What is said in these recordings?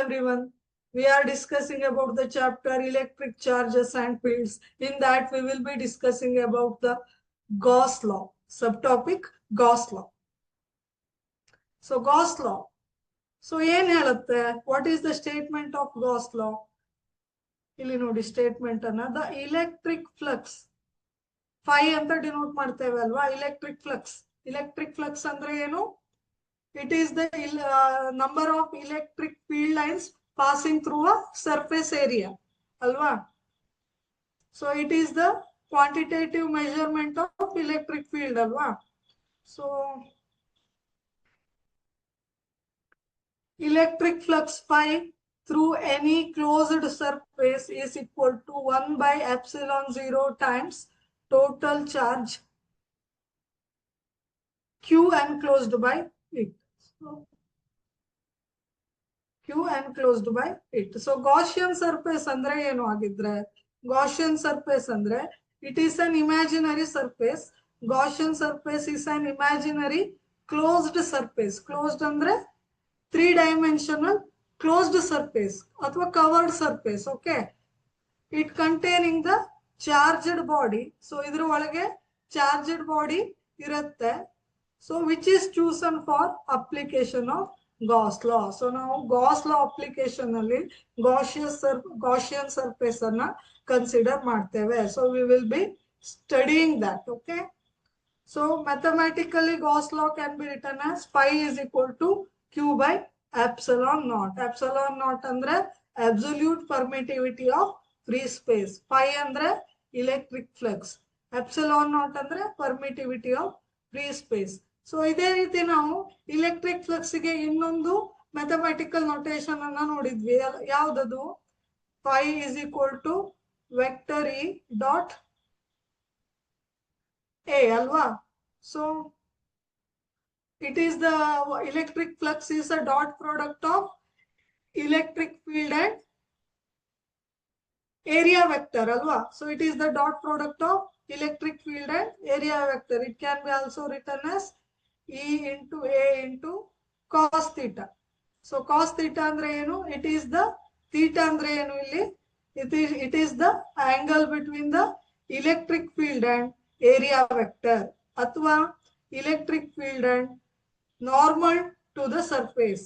everyone. We are discussing about the chapter electric charges and fields. In that, we will be discussing about the Gauss law. Subtopic Gauss law. So Gauss law. So what is the statement of Gauss law? ಇಲ್ಲಿ ನೋಡಿ statement ಅನ್ನ the electric flux phi ಅಂತ denote ಮಾಡ್ತೇವೆ ಅಲ್ವಾ electric flux ಅಂದ್ರೆ ಏನು? It is the number of electric field lines passing through a surface area. Alva. So it is the quantitative measurement of electric field. Alva. So electric flux phi through any closed surface is equal to 1 by epsilon 0 times total charge Q enclosed by it. So, Q enclosed by it. So Gaussian surface andre ಏನು ಆಗಿದ್ರೆ Gaussian surface andre it is an imaginary surface. Gaussian surface is an imaginary closed surface. Closed andre 3-dimensional closed surface ಅಥವಾ covered surface. Okay. It containing the charged body. So ಇದರ ಒಳಗೆ charged body ಇರುತ್ತೆ. So which is chosen for application of Gauss law. So now Gauss law application alli Gaussian surface anna consider ಮಾಡ್ತೇವೆ. So we will be studying that. Okay. So mathematically Gauss law can be written as phi is equal to Q by epsilon naught. Epsilon naught andre absolute permittivity of free space. Phi andre electric flux. Epsilon naught andre permittivity of free space. So ಇದೇ ರೀತಿ ನಾವು electric ಫ್ಲಕ್ಸ್ಗೆ ಇನ್ನೊಂದು mathematical notation ಅನ್ನ ನೋಡಿದ್ವಿ. ಯಾವ್ದದು? Phi is equal to vector E dot A ಅಲ್ವಾ? So it is the electric flux is a dot product of electric field and area vector alva. So it is the dot product of electric field and area vector. It can be also written as E into A into cos theta. So cos theta andre enu? It is the theta andre enu illi? It is the angle between the electric field and area vector athwa electric field and normal to the surface.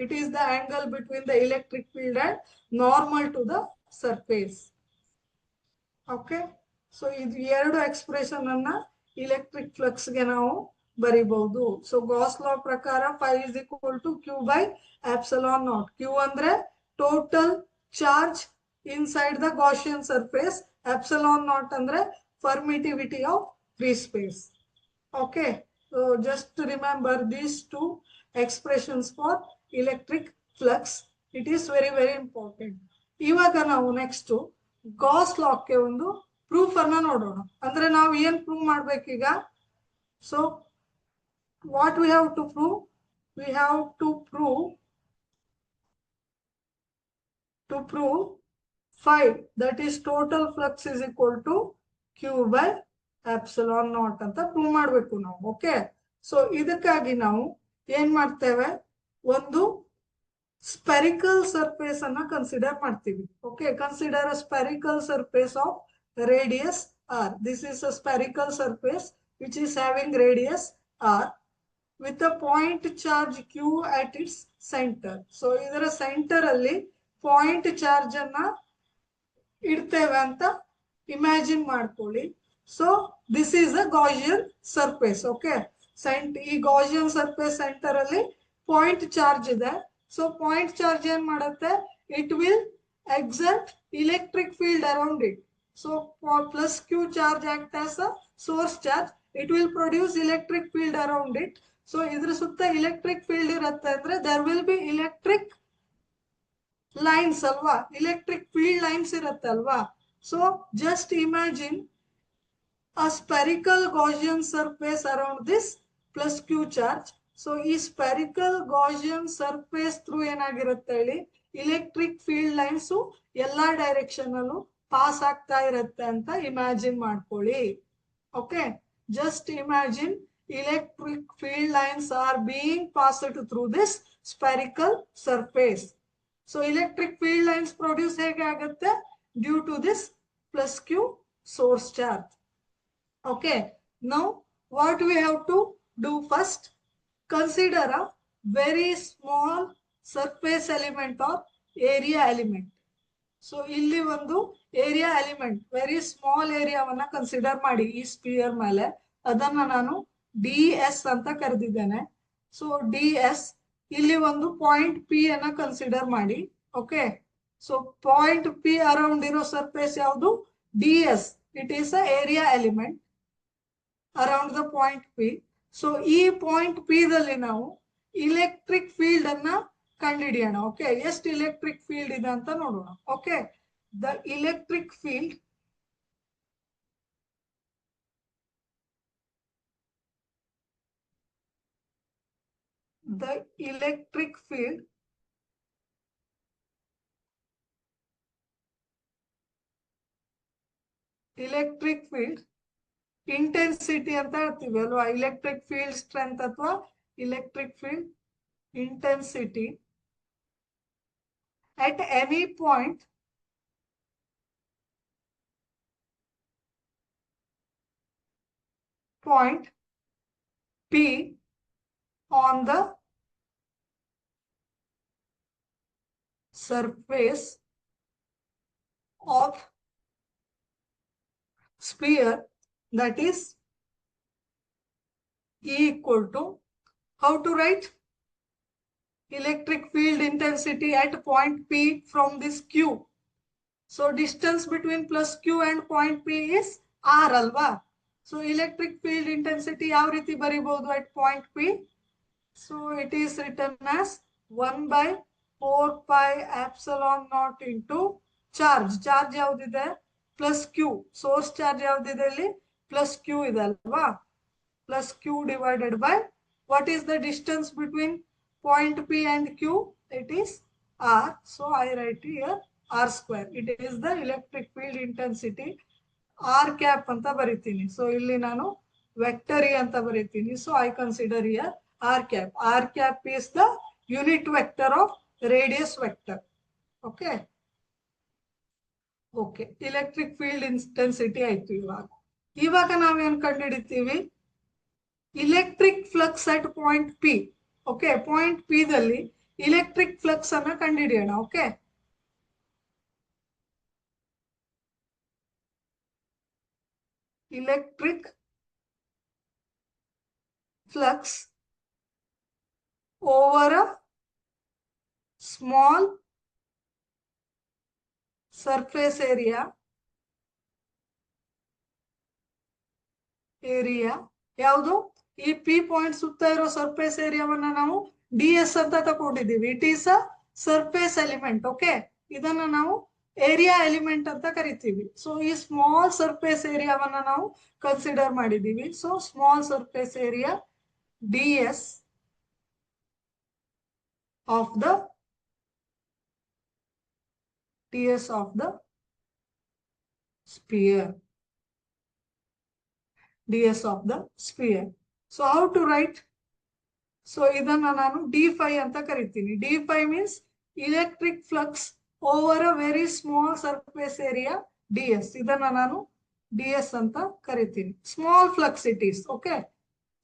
It is the angle between the electric field and normal to the surface. Okay. So ಇದು ಎರಡು expression ಅನ್ನ electric flux ಗೆ ನಾವು ಬರಿಬಹುದು. So Gauss law ಪ್ರಕಾರ phi is equal to Q by epsilon naught. Q ಅಂದ್ರೆ total charge inside the Gaussian surface. Epsilon naught andre permittivity of free space. Okay. So just remember these two expressions for electric flux. It is very, very important. ಇವಾಗ ನಾವು next Gauss ಲಾಕ್ಕೆ ಒಂದು proof ಅನ್ನ ನೋಡೋಣ. ಅಂದ್ರೆ ನಾವು ಏನ್ prove ಮಾಡ್ಬೇಕೀಗ? So what we have to prove? We have to prove phi, that is total flux is equal to Q by epsilon naught ಅಂತ ಪ್ರೂವ್ ಮಾಡಬೇಕು ನಾವು. ಓಕೆ. ಸೊ ಇದಕ್ಕಾಗಿ ನಾವು ಏನ್ ಮಾಡ್ತೇವೆ? ಒಂದು spherical surface ಅನ್ನ ಕನ್ಸಿಡರ್ ಮಾಡ್ತೀವಿ. Okay. Consider a spherical surface of radius r. This is a spherical surface which is having radius r with a point charge q at its center. So ಇದರ centre ಅಲ್ಲಿ point charge ಅನ್ನ ಇಡ್ತೇವೆ ಅಂತ imagine ಮಾಡ್ಕೊಳ್ಳಿ. So this is a Gaussian surface. Okay. ಈ Gaussian surface centre ಅಲ್ಲಿ point charge ಇದೆ. So point charge ಏನ್ ಮಾಡುತ್ತೆ? It will exert electric field around it. So plus q charge act as a source charge. It will produce electric field around it. So idra sutta electric field irutte andre there will be electric lines alva, electric field lines irutte alva. So just imagine a spherical Gaussian surface around this plus q charge. So ಈ spherical Gaussian surface through ಏನಾಗಿರುತ್ತೆ ಹೇಳಿ? Electric field lines ಎಲ್ಲಾ direction ಅಲ್ಲೂ pass ಆಗ್ತಾ ಇರುತ್ತೆ ಅಂತ imagine ಮಾಡ್ಕೊಳ್ಳಿ. Okay. Just imagine electric field lines are being passed through this spherical surface. So electric field lines produce ಹೇಗೆ ಆಗುತ್ತೆ? Due to this plus Q source charge. Okay, now what we have to do first? Consider a very small surface element or area element. So ಇಲ್ಲಿ ಒಂದು area element, very small ಏರಿಯಾವನ್ನ consider ಮಾಡಿ ಈ spear ಮೇಲೆ. ಅದನ್ನ ನಾನು D S ಅಂತ ಕರೆದಿದ್ದೇನೆ. So D S, ಇಲ್ಲಿ ಒಂದು ಪಾಯಿಂಟ್ ಪಿ ಅನ್ನ ಕನ್ಸಿಡರ್ ಮಾಡಿ. Okay, so point P around ಇರೋ ಸರ್ಫೇಸ್ ಯಾವುದು? ds. It is a area element around the point P. So ಈ ಪಾಯಿಂಟ್ P ದಲ್ಲಿ ನಾವು ಇಲೆಕ್ಟ್ರಿಕ್ ಫೀಲ್ಡ್ ಅನ್ನ ಕಂಡುಹಿಡಿಯೋಣ. ಓಕೆ, ಎಷ್ಟು ಇಲೆಕ್ಟ್ರಿಕ್ ಫೀಲ್ಡ್ ಇದೆ ಅಂತ ನೋಡೋಣ. Okay, the electric field electric field intensity ಅಂತ ಹೇಳ್ತೀವಿ ಅಲ್ವಾ? electric field strength ಅಥವಾ electric field intensity at any point P on the surface of sphere, that is E equal to, how to write electric field intensity at point P from this Q. So distance between plus Q and point P is R alva. So electric field intensity ಯಾವ ರೀತಿ ಬರಿಬಹುದು at point P? So it is written as 1 by 4 pi epsilon naught into charge. Charge ಯಾವುದಿದೆ? Plus Q. Source charge ಯಾವ್ದಿದೆ ಇಲ್ಲಿ? Plus Q ಇದೆ ಅಲ್ವಾ? Plus Q divided by what is the distance between point P and Q? It is R. So I write here R square. It is the electric field intensity. R cap ಅಂತ ಬರಿತೀನಿ. ಸೊ ಇಲ್ಲಿ ನಾನು vector ಅಂತ ಬರಿತೀನಿ. So I consider here R cap. R cap is the unit vector of radius vector. Okay, okay, electric field intensity ಆಯ್ತು. ಇವಾಗ ನಾವೇನ್ ಕಂಡುಹಿಡಿತೀವಿ? Electric flux at point P. Okay, point P ದಲ್ಲಿ ಇಲೆಕ್ಟ್ರಿಕ್ ಫ್ಲಕ್ಸ್ ಅನ್ನ ಕಂಡುಹಿಡಿಯೋಣ. Okay, electric flux over a small surface area ಯಾವುದು? ಈ P point ಸುತ್ತ ಇರೋ ಸರ್ಫೇಸ್ ಏರಿಯಾವನ್ನ ನಾವು ಡಿ ಎಸ್ ಅಂತ ತಗೊಂಡಿದ್ದೀವಿ. It is a surface element. Okay, ಇದನ್ನ ನಾವು ಏರಿಯಾ ಎಲಿಮೆಂಟ್ ಅಂತ ಕರಿತೀವಿ. ಸೊ ಈ ಸ್ಮಾಲ್ ಸರ್ಫೇಸ್ ಏರಿಯಾವನ್ನ ನಾವು ಕನ್ಸಿಡರ್ ಮಾಡಿದೀವಿ. So small surface area D S of the sphere. ds of the sphere. So how to write? So ಇದನ್ನ ನಾನು d5 ಅಂತ ಕರಿತೀನಿ. d5 means electric flux over a very small surface area ds. ಇದನ್ನ ನಾನು ds ಅಂತ ಕರಿತೀನಿ. Small flux it is. Okay,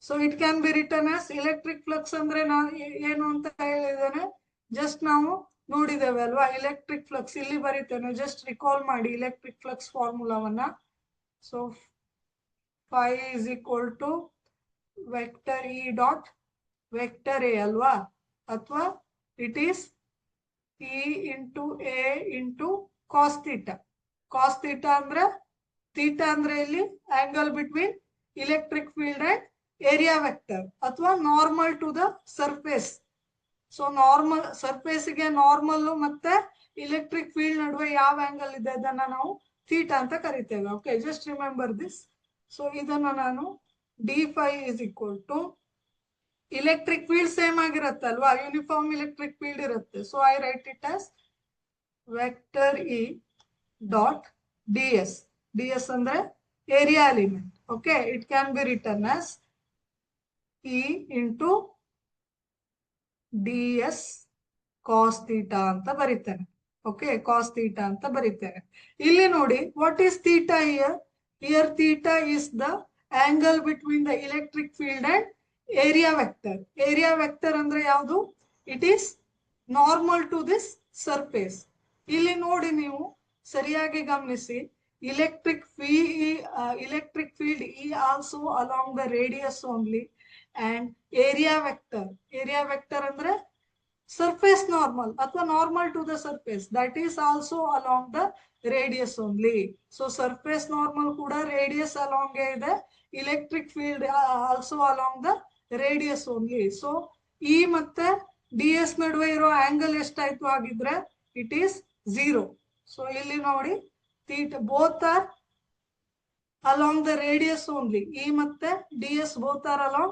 so it can be written as electric flux ಅಂದ್ರೆ ನಾನು ಏನು ಅಂತ ಹೇಳಿದ್ದೇನೆ, ಜಸ್ಟ್ ನಾವು ನೋಡಿದ್ದೇವೆ ಅಲ್ವಾ? ಎಲೆಕ್ಟ್ರಿಕ್ ಫ್ಲಕ್ಸ್ ಇಲ್ಲಿ ಬರೀತೇನೆ, ಜಸ್ಟ್ ರಿಕಾಲ್ ಮಾಡಿ ಎಲೆಕ್ಟ್ರಿಕ್ ಫ್ಲಕ್ಸ್ ಫಾರ್ಮುಲಾವನ್ನ. So phi is equal to vector E dot vector A ಅಲ್ವಾ? ಅಥವಾ it is E into A into cos theta. cos theta ಅಂದ್ರೆ theta ಅಂದ್ರೆ ಇಲ್ಲಿ angle between electric field and area vector, ಅಥವಾ normal to the surface. So normal ಸರ್ಫೇಸ್ಗೆ normal ಮತ್ತೆ electric field ನಡುವೆ ಯಾವ ಆಂಗಲ್ ಇದೆ ಅದನ್ನ ನಾವು ಥೀಟಾ ಅಂತ ಕರಿತೇವೆ. Okay, just remember this. So ಇದನ್ನ ನಾನು d5 is equal to electric field same ಆಗಿರುತ್ತೆ ಅಲ್ವಾ? ಯೂನಿಫಾರ್ಮ್ ಎಲೆಕ್ಟ್ರಿಕ್ ಫೀಲ್ಡ್ ಇರುತ್ತೆ. So I write it as vector E dot ds. ds ಅಂದ್ರೆ ಏರಿಯಾ ಎಲಿಮೆಂಟ್. Okay, it can be written as E into ds cos theta ಅಂತ ಬರೀತೇನೆ. Okay, cos theta ಅಂತ ಬರೀತೇನೆ. ಇಲ್ಲಿ ನೋಡಿ, what is theta here? Here theta is the angle between the electric field and area vector. Area vector ಅಂದ್ರೆ ಯಾವುದು? It is normal to this surface. ಇಲ್ಲಿ ನೋಡಿ, ನೀವು ಸರಿಯಾಗಿ ಗಮನಿಸಿ, electric field E also along the radius only, and area vector ಅಂದ್ರೆ surface normal ಅಥವಾ normal to the surface, that is also along the radius only. So surface normal ಕೂಡ radius along ಇದೆ, electric field also along the radius only. So E ಮತ್ತೆ ds ನಡುವೆ ಇರೋ angle ಎಷ್ಟಾಯ್ತು ಆಗಿದ್ರೆ it is 0. So ಇಲ್ಲಿ ನೋಡಿ, theta both are along the radius only. E ಮತ್ತೆ ds both are along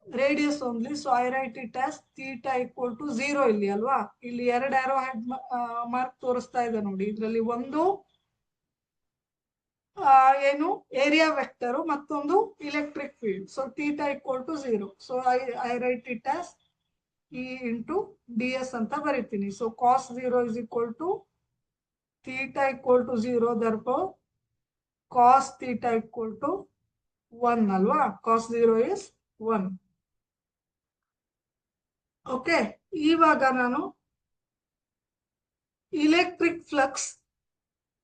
radius only. So I write it as theta equal to 0 ಇಲ್ಲಿ ಅಲ್ವಾ. ಇಲ್ಲಿ ಎರಡು ಆರೋ ಹೆಡ್ ಮಾರ್ಕ್ ತೋರಿಸ್ತಾ ಇದೆ ನೋಡಿ. ಇದರಲ್ಲಿ ಒಂದು ಏನು ಏರಿಯಾ ವೆಕ್ಟರ್, ಮತ್ತೊಂದು electric field. So theta equal to 0. So I write it as E into ds ಅಂತ ಬರೀತೀನಿ. So cos 0 is equal to theta equal to 0, therefore cos theta equal to 1 ಅಲ್ವಾ. cos 0 is 1. ಓಕೆ, ಇವಾಗ ನಾನು electric flux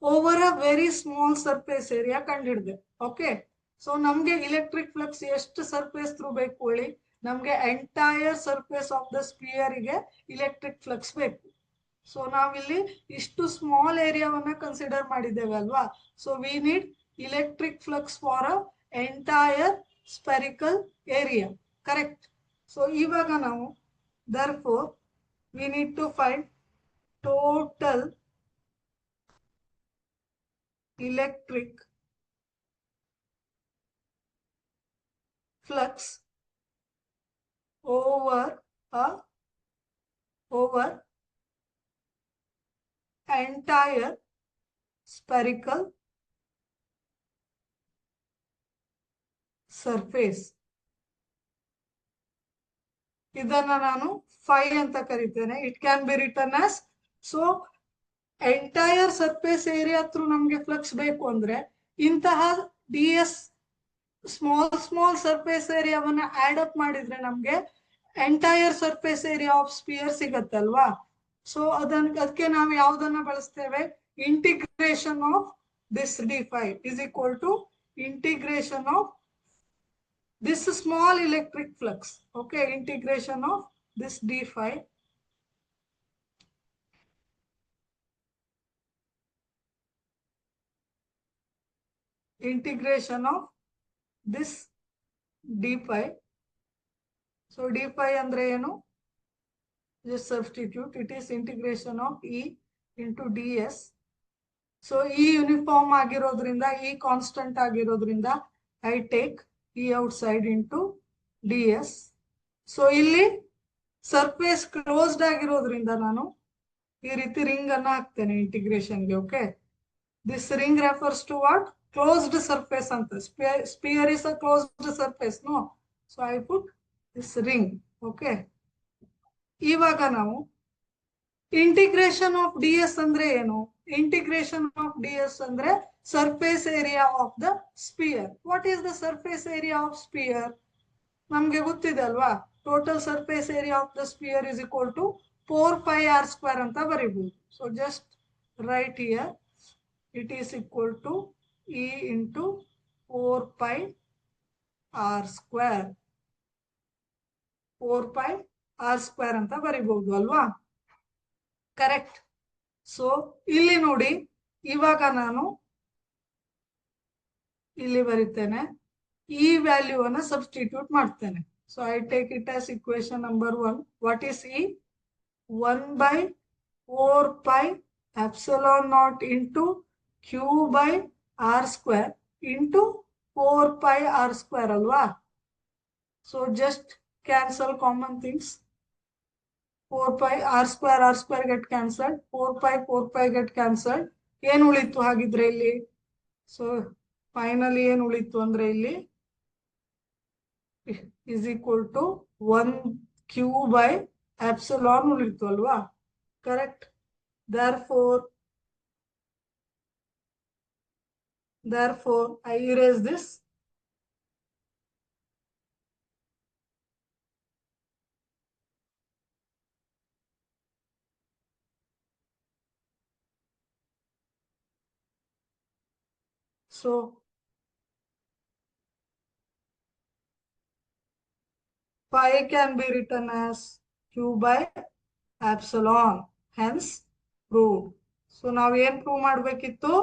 over a very small surface area ಕಂಡಿಡಿದೆ. Okay, so ನಮ್ಗೆ electric flux ಎಷ್ಟು surface through ಬೇಕು ಹೇಳಿ? ನಮ್ಗೆ entire surface of the sphere ಗೆ electric flux ಬೇಕು. ಸೊ ನಾವಿಲ್ಲಿ ಇಷ್ಟು ಸ್ಮಾಲ್ ಏರಿಯಾವನ್ನ ಕನ್ಸಿಡರ್ ಮಾಡಿದ್ದೇವೆ ಅಲ್ವಾ. So we need electric flux for a entire spherical area, correct? ಸೊ ಇವಾಗ ನಾವು therefore we need to find total electric flux over entire spherical surface. ಇದನ್ನ ನಾನು phi ಅಂತ ಕರಿತೇನೆ. It can be written as, so entire surface area through ನಮ್ಗೆ flux ಬೇಕು ಅಂದ್ರೆ ಇಂತಹ ds ಸ್ಮಾಲ್ ಸರ್ಫೇಸ್ ಏರಿಯಾವನ್ನ ಆಡ್ ಅಪ್ ಮಾಡಿದ್ರೆ ನಮ್ಗೆ entire surface area of sphere ಸಿಗತ್ತಲ್ವಾ. ಸೊ ಅದಕ್ಕೆ ನಾವು ಯಾವ್ದನ್ನ ಬಳಸ್ತೇವೆ? Integration of this d5 is equal to integration of this small electric flux. Okay, integration of this d5 integration of this d5. So d5 andre ಏನು? Just substitute, it is integration of E into ds. So E uniform ಆಗಿರೋದ್ರಿಂದ, E constant ಆಗಿರೋದ್ರಿಂದ I take E outside into ds. So ಇಲ್ಲಿ surface closed ಆಗಿರೋದ್ರಿಂದ ನಾನು ಈ ರೀತಿ ring ಅನ್ನ ಹಾಕ್ತೇನೆ ಇಂಟಿಗ್ರೇಷನ್ಗೆ. Okay, this ring refers to what? Closed surface ಅಂತ. Sphere is a closed surface, no? So I put this ring. Okay, ಇವಾಗ ನಾವು ಇಂಟಿಗ್ರೇಷನ್ ಆಫ್ ds ಅಂದ್ರೆ ಏನು? ಇಂಟಿಗ್ರೇಷನ್ ಆಫ್ ds ಅಂದ್ರೆ surface area of the sphere. What is the surface area of sphere? ನಮ್ಗೆ ಗೊತ್ತಿದೆ ಅಲ್ವಾ. Total surface area of the sphere is equal to 4 pi r² ಅಂತ ಬರೀಬಹುದು. So just write here, it is equal to E into 4 pi r². 4 pi r² ಅಂತ ಬರೀಬಹುದು ಅಲ್ವಾ, correct? So ಇಲ್ಲಿ ನೋಡಿ, ಇವಾಗ ನಾನು ಇಲ್ಲಿ ಬರೀತೇನೆ, ಈ ವ್ಯಾಲ್ಯೂ ಅನ್ನ ಸಬ್ಸ್ಟಿಟ್ಯೂಟ್ ಮಾಡ್ತೇನೆ. So I take it as equation number 1. What is E? 1/4 pi epsilon naught into q by r² into 4 pi r² ಅಲ್ವಾ. So just cancel common things. 4 pi r² get cancelled, 4 pi get cancelled. ಏನು ಉಳಿತು ಹಾಗಿದ್ರೆ ಇಲ್ಲಿ? So finally ಏನು ಉಳಿತು ಅಂದ್ರೆ ಇಲ್ಲಿ is equal to 1 q by epsilon ಉಳಿತು ಅಲ್ವಾ? Correct. Therefore, I erase this. So phi can be written as q by epsilon, hence proved. So now ಏನು prove ಮಾಡಬೇಕಿತ್ತು?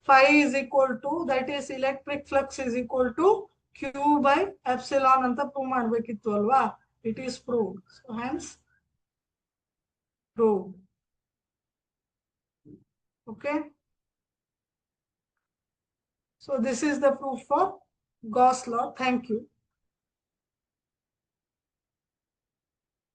Phi is equal to, that is electric flux is equal to q by epsilon ಅಂತ prove ಮಾಡಬೇಕಿತ್ತು ಅಲ್ವಾ? It is proved. So hence proved. Okay. So this is the proof for Gauss law. Thank you.